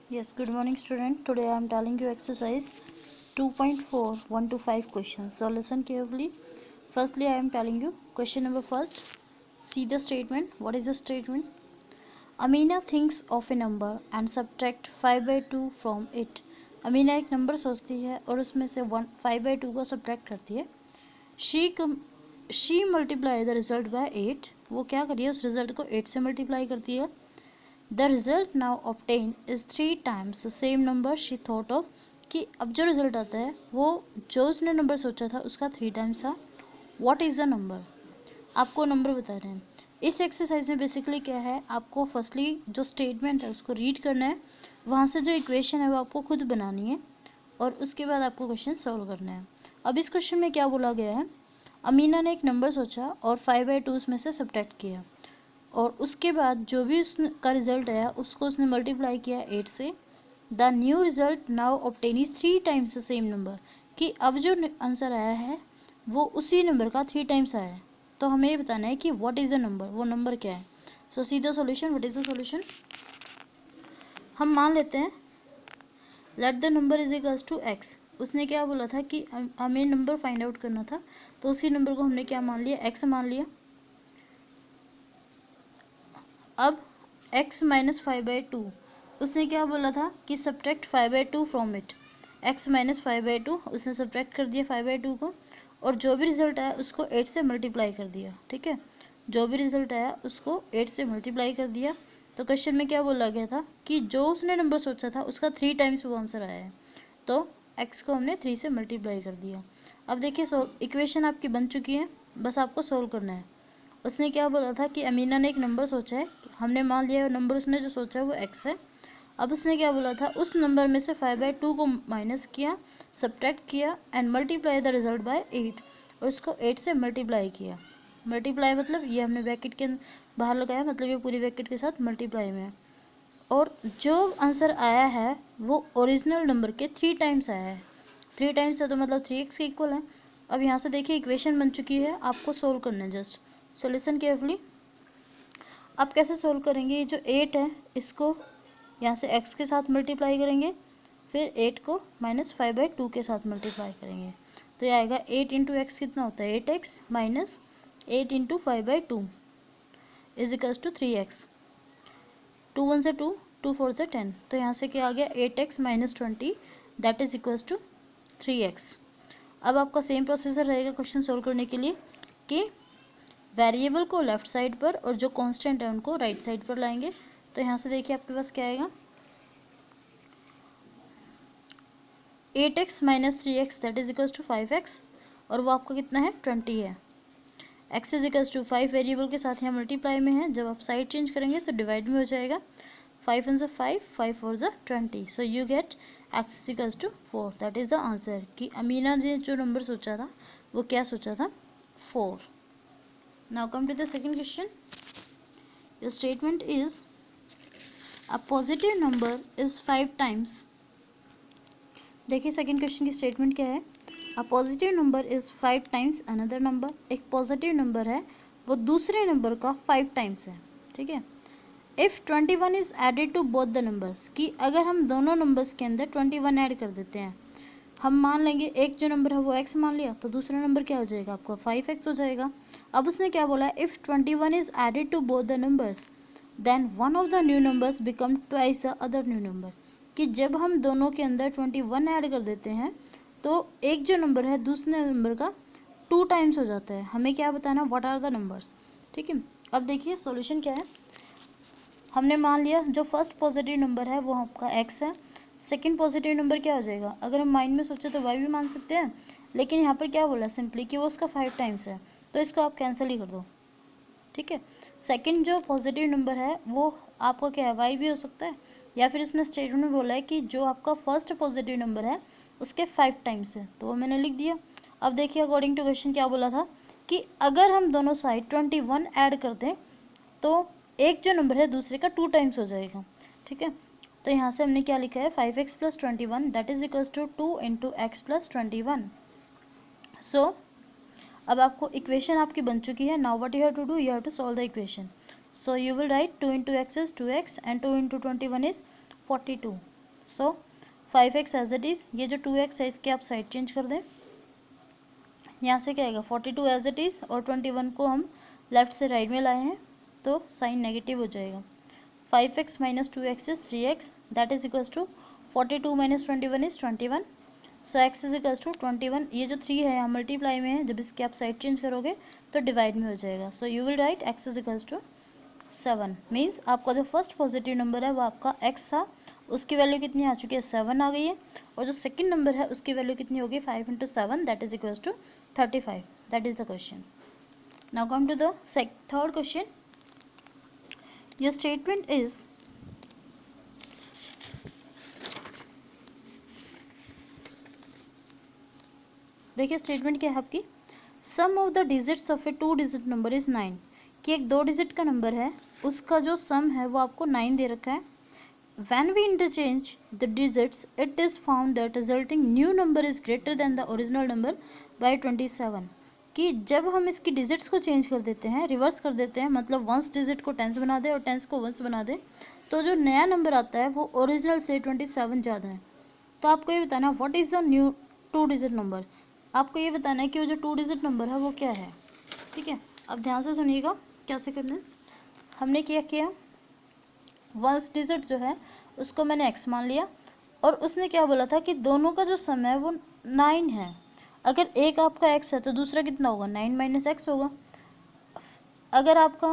Yes, good morning student. Today I am telling you exercise 2.4 1 to 5 questions. So listen carefully. Firstly, I am telling you question number first. See the statement. What is the statement? Amina thinks of a number and subtract 5 by 2 from it. Amina एक number सोचती है और उसमें से 5 by 2 को subtract करती है. She multiply the result by 8. वो क्या करिए उस रिजल्ट को 8 से मल्टीप्लाई करती है. The result now obtained is 3 times the same number she thought of. कि अब जो रिजल्ट आता है वो जो उसने नंबर सोचा था उसका 3 टाइम्स था. What is the number? आपको नंबर बता रहे हैं. इस एक्सरसाइज में बेसिकली क्या है, आपको फर्स्टली जो स्टेटमेंट है उसको रीड करना है, वहाँ से जो इक्वेशन है वो आपको खुद बनानी है और उसके बाद आपको क्वेश्चन सॉल्व करना है. अब इस क्वेश्चन में क्या बोला गया है, अमीना ने एक नंबर सोचा और 5 by 2 उसमें से सब्ट्रैक्ट किया और उसके बाद जो भी उसका रिजल्ट आया उसको उसने मल्टीप्लाई किया 8 से. The new result now obtain is 3 times the same number. कि अब जो आंसर आया है वो उसी नंबर का 3 टाइम्स आया है. तो हमें ये बताना है कि व्हाट इज़ द नंबर, वो नंबर क्या है. So see the solution. What is the solution? हम मान लेते हैं let the number is equals to x. उसने क्या बोला था कि हमें नंबर फाइंड आउट करना था, तो उसी नंबर को हमने क्या मान लिया, एक्स मान लिया. अब x माइनस 5 by 2 उसने क्या बोला था कि subtract 5 by 2 from it. x minus 5 by 2 उसने सब्ट्रैक्ट कर दिया 5 by 2 को और जो भी रिजल्ट आया उसको 8 से मल्टीप्लाई कर दिया. ठीक है, जो भी रिजल्ट आया उसको 8 से मल्टीप्लाई कर दिया. तो क्वेश्चन में क्या बोला गया था कि जो उसने नंबर सोचा था उसका 3 टाइम्स वो आंसर आया है, तो x को हमने 3 से मल्टीप्लाई कर दिया. अब देखिए इक्वेशन आपकी बन चुकी है, बस आपको सोल्व करना है. उसने क्या बोला था कि अमीना ने एक नंबर सोचा है, हमने मान लिया नंबर उसने जो सोचा है वो x है. अब उसने क्या बोला था, उस नंबर में से 5 by 2 को माइनस किया, सब्ट्रैक्ट किया and multiply the result by 8 और उसको 8 से मल्टीप्लाई किया. मल्टीप्लाई मतलब ये हमने ब्रैकेट के बाहर लगाया, मतलब ये पूरी ब्रैकेट के साथ मल्टीप्लाई में है. और जो आंसर आया है वो ओरिजिनल नंबर के 3 टाइम्स आया है. 3 टाइम्स है तो मतलब 3x के इक्वल है. अब यहाँ से देखिए इक्वेशन बन चुकी है, आपको सोल्व करना है जस्ट. So listen carefully. अब कैसे सोल्व करेंगे, ये जो 8 है इसको यहाँ से x के साथ मल्टीप्लाई करेंगे, फिर 8 को माइनस 5 by 2 के साथ मल्टीप्लाई करेंगे. तो ये आएगा 8 इंटू एक्स कितना होता है 8x minus 8 into 5 by 2 is equals to 3x. 2 1 से 2, 2 4 से 10, तो यहाँ से क्या आ गया 8x minus 20 that is equals to 3x. अब आपका सेम प्रोसीजर रहेगा क्वेश्चन सोल्व करने के लिए कि वेरिएबल को लेफ्ट साइड पर और जो कांस्टेंट है उनको राइट साइड पर लाएंगे. तो यहाँ से देखिए आपके पास क्या आएगा 8x minus 3x that is equals to 5x और वो आपका कितना है 20 है. x is equals to 5 variable के साथ यहाँ मल्टीप्लाई में है, जब आप साइड चेंज करेंगे तो डिवाइड में हो जाएगा. 5 1 5, 5 4 20, so you get x is equals to 4. That is the answer कि अमीना ने जो नंबर सोचा था वो क्या सोचा था 4. Now come to the second question. The statement is a positive number is 5 times. देखिए सेकंड क्वेश्चन की स्टेटमेंट क्या है. A positive number is 5 times another number. एक पॉजिटिव नंबर है वो दूसरे नंबर का 5 टाइम्स है. ठीक है. If 21 is added to both the numbers, कि अगर हम दोनों नंबर्स के अंदर 21 ऐड कर देते हैं, हम मान लेंगे एक जो नंबर है वो x मान लिया तो दूसरा नंबर क्या हो जाएगा आपका 5x हो जाएगा. अब उसने क्या बोला, if 21 is added to both the numbers then one of the new numbers become twice the other new number. कि जब हम दोनों के अंदर 21 ऐड कर देते हैं तो एक जो नंबर है दूसरे नंबर का 2 टाइम्स हो जाता है. हमें क्या बताना, व्हाट आर द नंबर्स. ठीक है. अब देखिए सॉल्यूशन क्या है. हमने मान लिया जो फर्स्ट पॉजिटिव नंबर है वो आपका x है. सेकंड पॉजिटिव नंबर क्या हो जाएगा, अगर हम माइंड में सोचे तो y भी मान सकते हैं, लेकिन यहाँ पर क्या बोला सिंपली कि वो उसका 5 टाइम्स है, तो इसको आप कैंसिल ही कर दो. ठीक है. सेकंड जो पॉजिटिव नंबर है वो आपका क्या है y भी हो सकता है, या फिर इसने स्टेटमेंट में बोला है कि जो आपका फर्स्ट पॉजिटिव नंबर है उसके 5 टाइम्स है, तो वो मैंने लिख दिया. अब देखिए अकॉर्डिंग टू क्वेश्चन क्या बोला था कि अगर हम दोनों साइड 21 ऐड कर दें तो एक जो नंबर है दूसरे का 2 टाइम्स हो जाएगा. ठीक है. तो यहाँ से हमने क्या लिखा है 5x plus 21 that is equals to 2 into x plus 21. So अब आपको इक्वेशन आपकी बन चुकी है. Now what you have to do, you have to solve the equation. So you will write 2 into x is 2x and 2 into 21 is 42. So 5x as it is, ये जो 2x है इसके आप साइड चेंज कर दें, यहाँ से क्या आएगा 42 एज इट इज़, और 21 को हम लेफ्ट से राइट में लाए हैं तो साइन नेगेटिव हो जाएगा। 5x minus 2x is 3x, that is equals to 42 minus 21 is 21, so x is equals to 21। ये जो 3 है यहाँ मल्टीप्लाई में है, जब इसके आप साइड चेंज करोगे तो डिवाइड में हो जाएगा। So you will write x is equals to 7। Means आपका जो फर्स्ट पॉजिटिव नंबर है वो आपका x था, उसकी वैल्यू कितनी आ चुकी है 7 आ गई है, और जो सेकंड नंबर है उसकी वैल्यू कितनी होगी 5 × 7, that is equals to 35। That is the question. Now come to the third question. Your statement is देखिए स्टेटमेंट क्या है आपकी, sum of the digits of a 2 digit number is 9, कि एक 2 डिजिट का नंबर है उसका जो सम है वो आपको 9 दे रखा है। When we interchange the digits, it is found that resulting new number is greater than the original number by 27, कि जब हम इसकी डिजिट्स को चेंज कर देते हैं, रिवर्स कर देते हैं, मतलब वंस डिजिट को टेंस बना दें और टेंस को वंस बना दें, तो जो नया नंबर आता है वो ओरिजिनल से 27 ज़्यादा है। तो आपको ये बताना what is the new 2 digit number, आपको ये बताना है कि वो जो 2 डिजिट नंबर है वो क्या है। ठीक है, अब ध्यान से सुनिएगा कैसे करना है। हमने क्या किया, वंस डिजिट जो है उसको मैंने x मान लिया, और उसने क्या बोला था कि दोनों का जो सम है वो 9 है। अगर एक आपका x है तो दूसरा कितना होगा 9 माइनस एक्स होगा। अगर आपका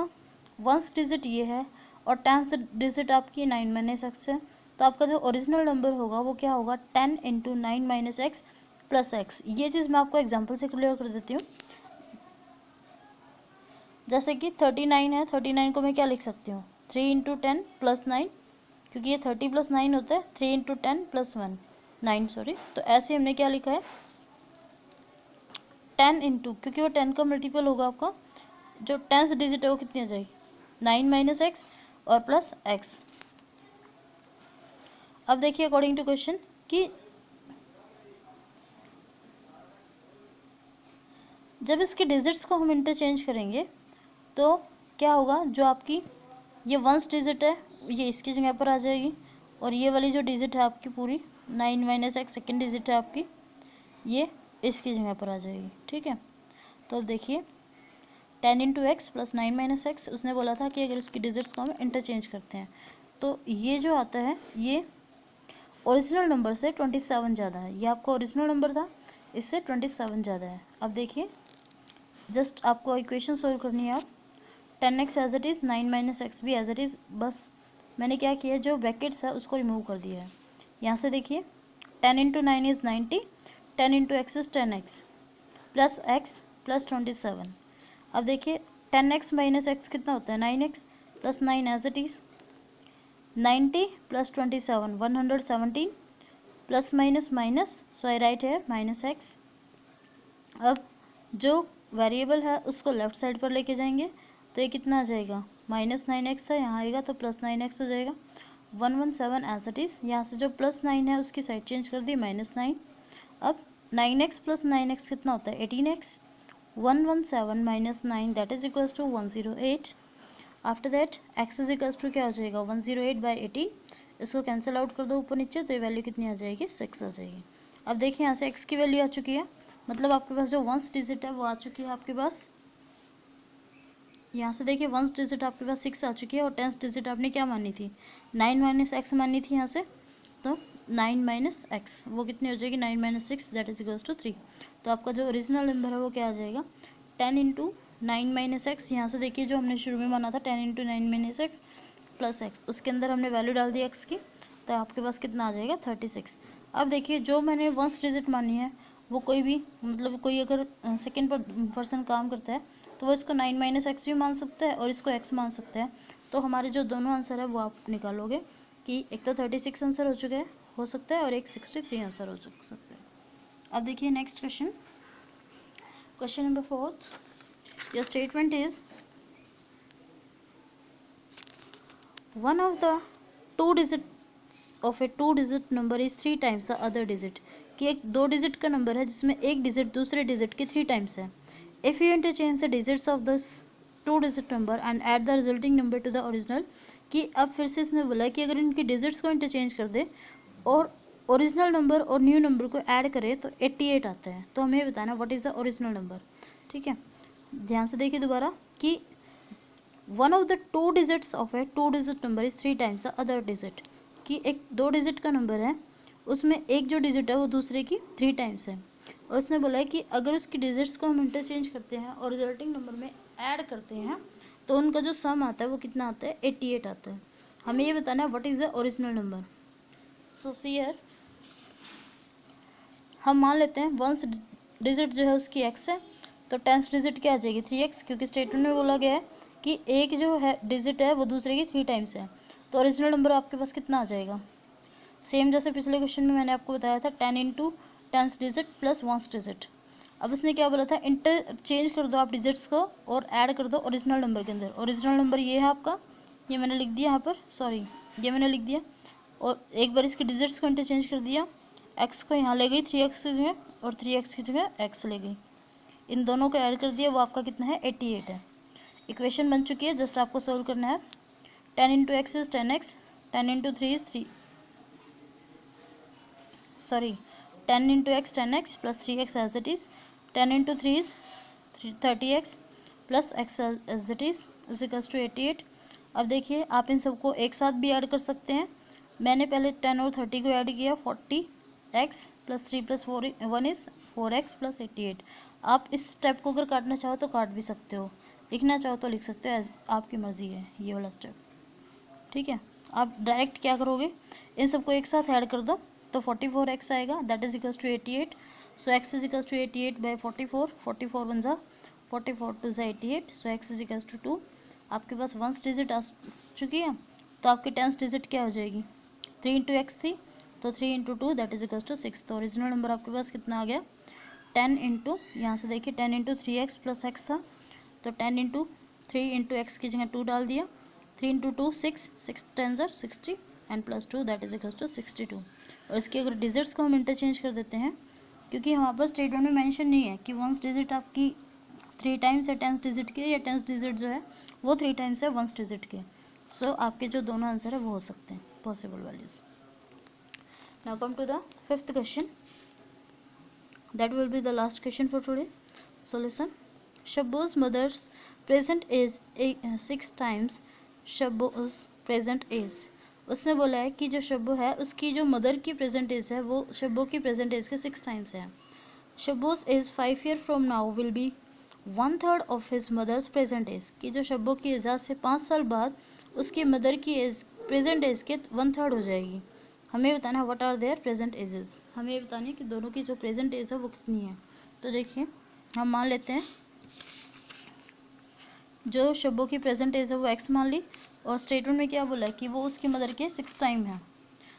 वंस डिजिट ये है और टेंस डिजिट आपकी 9 माइनस एक्स है, तो आपका जो ओरिजिनल नंबर होगा वो क्या होगा 10 × 9 माइनस एक्स प्लस एक्स। ये चीज़ मैं आपको एग्जाम्पल से क्लियर कर देती हूँ। जैसे कि 39 है, 39 को मैं क्या लिख सकती हूँ 3 × 10 + 9, क्योंकि ये 30 + 9 होता है, 3 × 10 + 1 9 सॉरी। तो ऐसे हमने क्या लिखा है 10 × क्योंकि वो 10 का मल्टीपल होगा, आपका जो 10th डिजिट है वो कितनी आ जाएगी 9 माइनस एक्स और प्लस एक्स। अब देखिए अकॉर्डिंग टू क्वेश्चन कि जब इसके डिजिट्स को हम इंटरचेंज करेंगे तो क्या होगा, जो आपकी ये वंस डिजिट है ये इसकी जगह पर आ जाएगी, और ये वाली जो डिजिट है आपकी पूरी 9 माइनस एक्स सेकेंड डिजिट है आपकी, ये इसकी जगह पर आ जाएगी। ठीक है, तो अब देखिए 10 × x + 9 माइनस एक्स, उसने बोला था कि अगर इसकी डिजिट्स को हम इंटरचेंज करते हैं तो ये जो आता है ये ओरिजिनल नंबर से 27 ज़्यादा है। ये आपका ओरिजिनल नंबर था, इससे 27 ज़्यादा है। अब देखिए जस्ट आपको इक्वेशन सोल्व करनी है। आप 10x as it is, 9 minus x भी एज इट इज़, बस मैंने क्या किया जो ब्रैकेट्स है उसको रिमूव कर दिया है। यहाँ से देखिए 10 × 9 is 90, 10 × x is 10x plus x plus 27। अब देखिए 10x माइनस एक्स कितना होता है 9x plus 9 as it is, 90 plus 27 117 plus minus minus, so I write here minus x. अब जो वेरिएबल है उसको लेफ्ट साइड पर लेके जाएंगे तो ये कितना आ जाएगा -9x था, यहाँ आएगा तो +9x हो जाएगा। 117 एज इट इज़, यहाँ से जो +9 है उसकी साइड चेंज कर दी -9। अब 9x प्लस 9x कितना होता है 18x, 117 minus 9 that is equals to 108। After that x is equals to क्या हो जाएगा 108/18, इसको कैंसिल आउट कर दो ऊपर नीचे तो ये वैल्यू कितनी आ जाएगी 6 आ जाएगी। अब देखिए यहाँ से x की वैल्यू आ चुकी है, मतलब आपके पास जो वंस डिजिट है वो आ चुकी है आपके पास। यहाँ से देखिए वंस डिजिट आपके पास 6 आ चुकी है, और 10th डिजिट आपने क्या मानी थी 9 माइनस एक्स मानी थी यहाँ से, तो 9 माइनस एक्स वो कितनी हो जाएगी 9 minus 6 that is equals to 3। तो आपका जो ओरिजिनल नंबर है वो क्या आ जाएगा 10 × 9 माइनस एक्स। यहाँ से देखिए जो हमने शुरू में माना था 10 × 9 माइनस एक्स प्लस एक्स, उसके अंदर हमने वैल्यू डाल दी एक्स की, तो आपके पास कितना आ जाएगा 36। अब देखिए जो मैंने वंस डिजिट मानी है वो कोई भी मतलब कोई अगर सेकेंड पर्सन काम करता है तो वो इसको 9 माइनस एक्स भी मान सकता है और इसको x मान सकता है। तो हमारे जो दोनों आंसर है वो आप निकालोगे कि एक तो 36 आंसर हो चुका है हो सकता है और एक 63 आंसर हो सकता है। अब देखिए next question, question number 4। Your statement is one of the 2 digit of a 2 digit number is 3 times the other digit, कि एक 2 डिजिट का नंबर है जिसमें एक डिजिट दूसरे डिजिट के 3 टाइम्स है। If you interchange the digits of this 2 digit number and add the resulting number two the original, कि अब फिर से इसने बोला कि अगर इनकी डिजिट्स को इंटरचेंज कर दे और ओरिजिनल नंबर और न्यू नंबर को ऐड करें तो 88 आता है। तो हमें बताना what is the original number. ठीक है, ध्यान से देखिए दोबारा कि one of the two digits of A two digit number is 3 times the other digit, कि एक 2 डिजिट का नंबर है, उसमें एक जो डिजिट है वो दूसरे की 3 टाइम्स है। और उसने बोला है कि अगर उसकी डिजिट्स को हम इंटरचेंज करते हैं और रिजल्टिंग नंबर में ऐड करते हैं तो उनका जो सम आता है वो कितना आता है, 88 आता है। हमें ये बताना है what is the original number. So see here, हम मान लेते हैं वंस डिजिट जो है उसकी एक्स है, तो टेंथ डिजिट क्या आ जाएगी, 3x, क्योंकि स्टेटमेंट में बोला गया है कि एक जो है डिजिट है वो दूसरे की 3 टाइम्स है। तो ओरिजिनल नंबर आपके पास कितना आ जाएगा, सेम जैसे पिछले क्वेश्चन में मैंने आपको बताया था 10 into tenth digit plus ones digit. अब उसने क्या बोला था, इंटरचेंज कर दो आप डिजिट्स को और ऐड कर दो ओरिजिनल नंबर के अंदर। ओरिजिनल नंबर ये है आपका, ये मैंने लिख दिया यहाँ पर, सॉरी ये मैंने लिख दिया, और एक बार इसके डिजिट्स को इंटरचेंज कर दिया, एक्स को यहाँ ले गई 3x की जगह और 3x की जगह एक्स ले गई, इन दोनों को ऐड कर दिया, वो आपका कितना है, 88 है। इक्वेशन बन चुकी है, जस्ट आपको सोल्व करना है। 10 into x is 10x, 10 into 3 is 3, sorry 10 into x 10x plus 3x as it is, 10 into 3 is 30x plus x as it is equals to 88। अब देखिए आप इन सबको एक साथ भी ऐड कर सकते हैं। मैंने पहले 10 और 30 को ऐड किया, 40x plus 3 plus 1 is 4x plus 88। आप इस स्टेप को अगर काटना चाहो तो काट भी सकते हो, लिखना चाहो तो लिख सकते हो, आपकी मर्ज़ी है ये वाला स्टेप। ठीक है, आप डायरेक्ट क्या करोगे, इन सबको एक साथ ऐड कर दो तो 44x आएगा, that is equals to 88। So x is equals to 88 by 44, 44 one जा 44 टू जा 88, so x is equals to 2। आपके पास वंस डिजिट आ चुकी है, तो आपकी टेंथ डिजिट क्या हो जाएगी, 3 इंटू एक्स थी तो 3 into 2 that is equals to 6। तो ओरिजिनल नंबर आपके पास कितना आ गया, 10 इंटू, यहाँ से देखिए 10 इंटू 3x प्लस एक्स था, तो 10 इंटू 3 इंटू एक्स की जगह 2 डाल दिया, 3 into 2 6, 6 10 60 and plus 2 that is equals to 62। और इसके अगर डिजिट्स को हम इंटरचेंज कर देते हैं, क्योंकि हमारे पास स्टेटमेंट में मेंशन नहीं है कि वंस डिजिट आपकी 3 टाइम्स है टेंथ डिजिट के, या टेंथ डिजिट जो है वो 3 टाइम्स है वंस डिजिट के। सो आपके जो दोनों आंसर है वो हो सकते हैं possible values. Now come to the fifth question, that will be the last question for today. So listen, Shabu's mother's present age 6 times Shabu's present age। उसने बोला है कि जो शब्बू है उसकी जो मदर की प्रेजेंट एज है वो शब्बू की प्रेजेंट एज के 6 टाइम्स है। Shabbu's age 5 year from now will be 1/3 of his mother's present age, कि जो शब्बू की एज से 5 साल बाद उसकी मदर की एज प्रेजेंट एज के 1/3 हो जाएगी। हमें बताना है what are their present ages, हमें ये बताना है कि दोनों की जो प्रेजेंट एज है वो कितनी है। तो देखिए हम मान लेते हैं जो शब्बों की प्रेजेंट एज है वो एक्स मान ली, और स्टेटमेंट में क्या बोला है कि वो उसकी मदर के 6 टाइम है।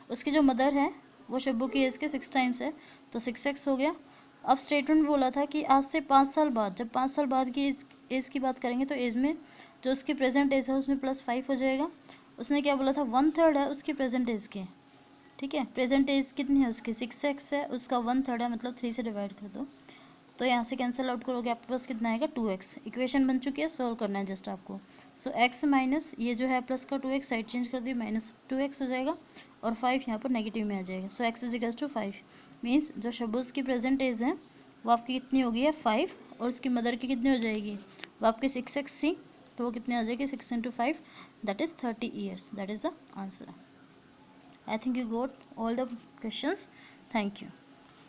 उसकी जो मदर है वो शब्बू की एज के 6 टाइम्स है, तो 6x हो गया। अब स्टेटमेंट बोला था कि आज से 5 साल बाद, जब 5 साल बाद की एज की बात करेंगे तो एज में जो उसकी प्रेजेंट एज है उसमें +5 हो जाएगा। उसने क्या बोला था, 1/3 है उसकी प्रेजेंट एज के। ठीक है, प्रेजेंट एज कितनी है उसकी, 6x है, उसका 1/3 है, मतलब 3 से डिवाइड कर दो, तो यहाँ से कैंसिल आउट करोगे आपके पास कितना आएगा, 2x। इक्वेशन बन चुकी है, सोल्व करना है जस्ट आपको। सो x माइनस ये जो है प्लस का 2x साइड चेंज कर दी, -2x हो जाएगा, और 5 यहाँ पर नेगेटिव में आ जाएगा। So x is equals to 5, means जो शब्बूस की प्रेजेंट एज है वो आपकी कितनी हो गई है, 5, और उसकी मदर की कितनी हो जाएगी, वो आपकी 6x थी, तो वो कितनी आ जाएगी, 6 into 5 that is 30 years, that is the answer. I think you got all the questions. Thank you.